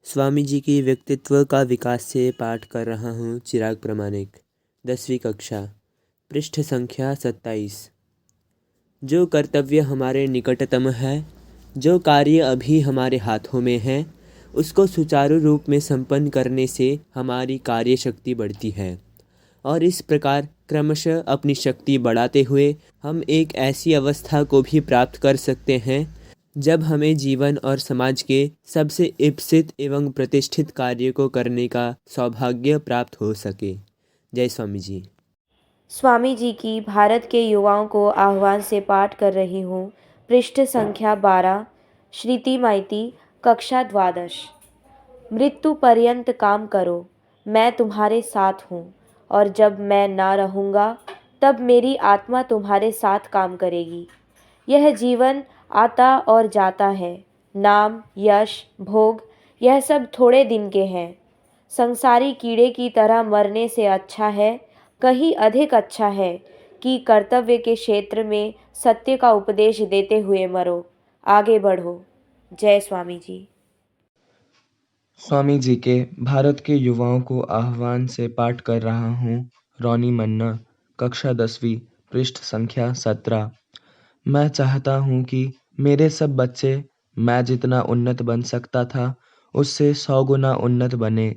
स्वामी जी की व्यक्तित्व का विकास से पाठ कर रहा हूँ। चिराग प्रामाणिक, 10वीं कक्षा, पृष्ठ संख्या 27। जो कर्तव्य हमारे निकटतम है, जो कार्य अभी हमारे हाथों में है, उसको सुचारू रूप में संपन्न करने से हमारी कार्य शक्ति बढ़ती है और इस प्रकार क्रमशः अपनी शक्ति बढ़ाते हुए हम एक ऐसी अवस्था को भी प्राप्त कर सकते हैं जब हमें जीवन और समाज के सबसे इप्सित एवं प्रतिष्ठित कार्य को करने का सौभाग्य प्राप्त हो सके। जय स्वामी जी। स्वामी जी की भारत के युवाओं को आह्वान से पाठ कर रही हूँ। पृष्ठ संख्या 12। श्रीति माइती, कक्षा द्वादश। मृत्यु पर्यंत काम करो, मैं तुम्हारे साथ हूँ, और जब मैं ना रहूँगा तब मेरी आत्मा तुम्हारे साथ काम करेगी। यह जीवन आता और जाता है। नाम, यश, भोग, यह सब थोड़े दिन के हैं। संसारी कीड़े की तरह मरने से अच्छा है, कहीं अधिक अच्छा है कि कर्तव्य के क्षेत्र में सत्य का उपदेश देते हुए मरो, आगे बढ़ो। जय स्वामी जी। स्वामी जी के भारत के युवाओं को आह्वान से पाठ कर रहा हूँ। रोनी मन्ना, कक्षा 10वीं, पृष्ठ संख्या 17। मैं चाहता हूँ कि मेरे सब बच्चे मैं जितना उन्नत बन सकता था उससे 100 गुना उन्नत बने।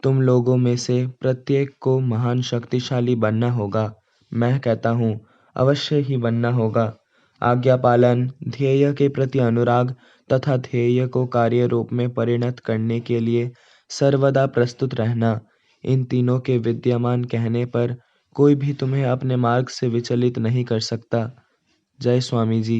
तुम लोगों में से प्रत्येक को महान शक्तिशाली बनना होगा। मैं कहता हूँ अवश्य ही बनना होगा। आज्ञा पालन, ध्येय के प्रति अनुराग तथा ध्येय को कार्य रूप में परिणत करने के लिए सर्वदा प्रस्तुत रहना, इन तीनों के विद्यमान कहने पर कोई भी तुम्हें अपने मार्ग से विचलित नहीं कर सकता। जय स्वामी जी।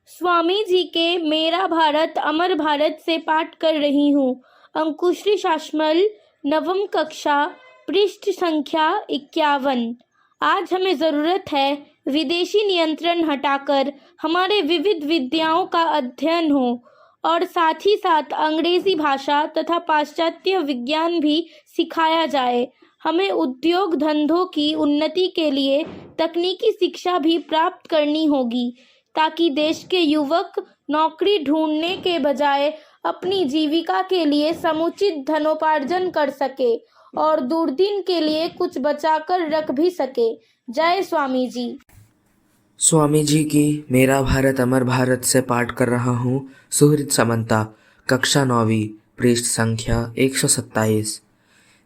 स्वामी जी के मेरा भारत अमर भारत से पाठ कर रही हूँ। अंकुश्री शासमल, नवम कक्षा, पृष्ठ संख्या 51। आज हमें ज़रूरत है विदेशी नियंत्रण हटाकर हमारे विविध विद्याओं का अध्ययन हो और साथ ही साथ अंग्रेजी भाषा तथा पाश्चात्य विज्ञान भी सिखाया जाए। हमें उद्योग धंधों की उन्नति के लिए तकनीकी शिक्षा भी प्राप्त करनी होगी ताकि देश के युवक नौकरी ढूंढने के बजाय अपनी जीविका के लिए समुचित धनोपार्जन कर सके और दूरदिन के लिए कुछ बचाकर रख भी सके। जय स्वामी जी। स्वामी जी की मेरा भारत अमर भारत से पाठ कर रहा हूँ। सुहृद समंता, कक्षा 9वीं, पृष्ठ संख्या 127।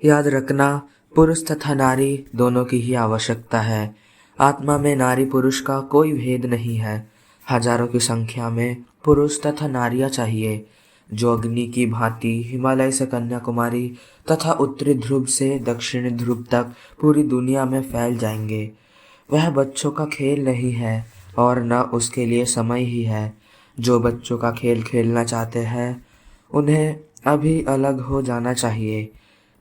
याद रखना, पुरुष तथा नारी दोनों की ही आवश्यकता है। आत्मा में नारी पुरुष का कोई भेद नहीं है। हजारों की संख्या में पुरुष तथा नारियां चाहिए, जो अग्नि की भांति हिमालय से कन्याकुमारी तथा उत्तरी ध्रुव से दक्षिणी ध्रुव तक पूरी दुनिया में फैल जाएंगे। वह बच्चों का खेल नहीं है और न उसके लिए समय ही है। जो बच्चों का खेल खेलना चाहते हैं उन्हें अभी अलग हो जाना चाहिए,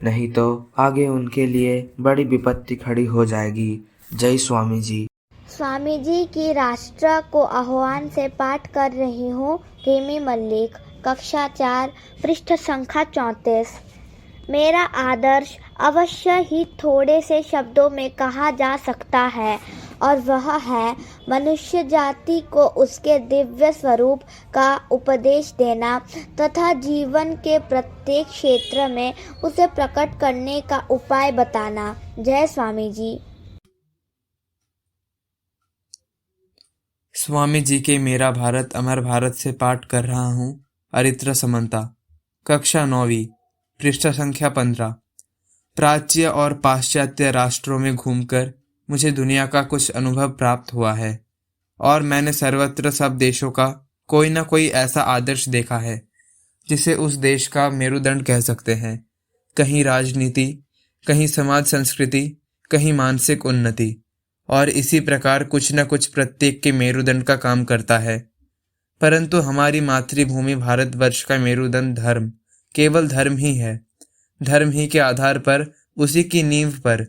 नहीं तो आगे उनके लिए बड़ी विपत्ति खड़ी हो जाएगी। जय स्वामी जी। स्वामी जी की राष्ट्र को आह्वान से पाठ कर रही हूँ। रेमी मल्लिक, कक्षा 4, पृष्ठ संख्या 34। मेरा आदर्श अवश्य ही थोड़े से शब्दों में कहा जा सकता है, और वह है मनुष्य जाति को उसके दिव्य स्वरूप का उपदेश देना तथा जीवन के प्रत्येक क्षेत्र में उसे प्रकट करने का उपाय बताना। जय स्वामी जी। स्वामी जी के मेरा भारत अमर भारत से पाठ कर रहा हूँ। अरित्र समंता, कक्षा 9वीं, पृष्ठ संख्या 15। प्राच्य और पाश्चात्य राष्ट्रों में घूमकर मुझे दुनिया का कुछ अनुभव प्राप्त हुआ है और मैंने सर्वत्र सब देशों का कोई ना कोई ऐसा आदर्श देखा है जिसे उस देश का मेरुदंड कह सकते हैं। कहीं राजनीति, कहीं समाज संस्कृति, कहीं मानसिक उन्नति, और इसी प्रकार कुछ न कुछ प्रत्येक के मेरुदंड का काम करता है। परंतु हमारी मातृभूमि भारतवर्ष का मेरुदंड धर्म, केवल धर्म ही है। धर्म ही के आधार पर, उसी की नींव पर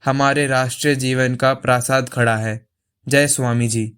हमारे राष्ट्रीय जीवन का प्रासाद खड़ा है। जय स्वामी जी।